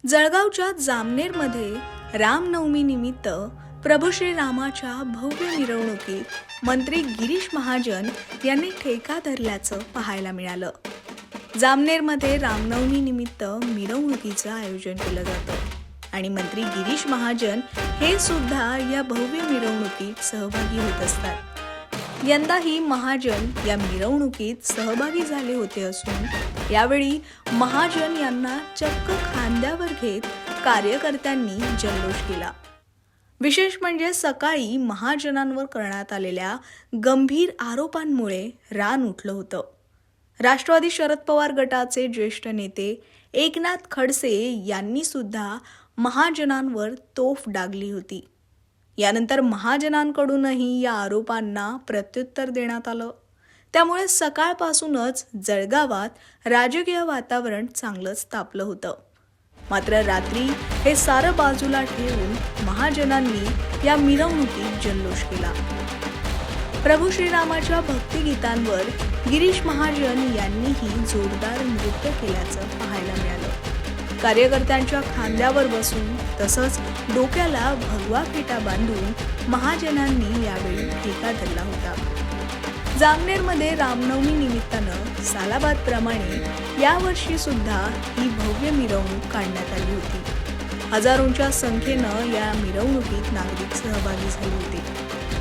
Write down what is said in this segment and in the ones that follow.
जळगावच्या जामनेरमध्ये रामनवमी निमित्त प्रभू श्रीरामाच्या भव्य मिरवणुकीत मंत्री गिरीश महाजन यांनी ठेका धरल्याचं पाहायला मिळालं. जामनेरमध्ये रामनवमी निमित्त मिरवणुकीचं आयोजन केलं जातं आणि मंत्री गिरीश महाजन हे सुद्धा या भव्य मिरवणुकीत सहभागी होत असतात. यंदाही महाजन या मिरवणुकीत सहभागी झाले होते असून यावेळी महाजन यांना चक्क खांद्यावर घेत कार्यकर्त्यांनी जल्लोष केला. विशेष म्हणजे सकाळी महाजनांवर करण्यात आलेल्या गंभीर आरोपांमुळे रान उठलं होतं. राष्ट्रवादी शरद पवार गटाचे ज्येष्ठ नेते एकनाथ खडसे यांनी सुद्धा महाजनांवर तोफ डागली होती. यानंतर महाजनांकडूनही या आरोपांना प्रत्युत्तर देण्यात आलं. त्यामुळे सकाळपासूनच जळगावात राजकीय वातावरण चांगलंच तापलं होतं. मात्र रात्री हे सारं बाजूला ठेवून महाजनांनी या मिरवणुकीत जल्लोष केला. प्रभू श्रीरामाच्या भक्तिगीतांवर गिरीश महाजन यांनीही जोरदार नृत्य केल्याचं पाहायला मिळालं. कार्यकर्त्यांच्या खांद्यावर बसून तसंच डोक्याला भगवा फेटा बांधून महाजनांनी यावेळी ठेका धरला होता. जामनेरमध्ये रामनवमी निमित्तानं सालाबादप्रमाणे यावर्षी सुद्धा ही भव्य मिरवणूक काढण्यात आली होती. हजारोंच्या संख्येनं या मिरवणुकीत नागरिक सहभागी झाले होते.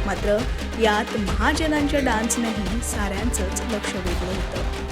मात्र यात महाजनांच्या डान्सनेही साऱ्यांचंच लक्ष वेधलं होतं.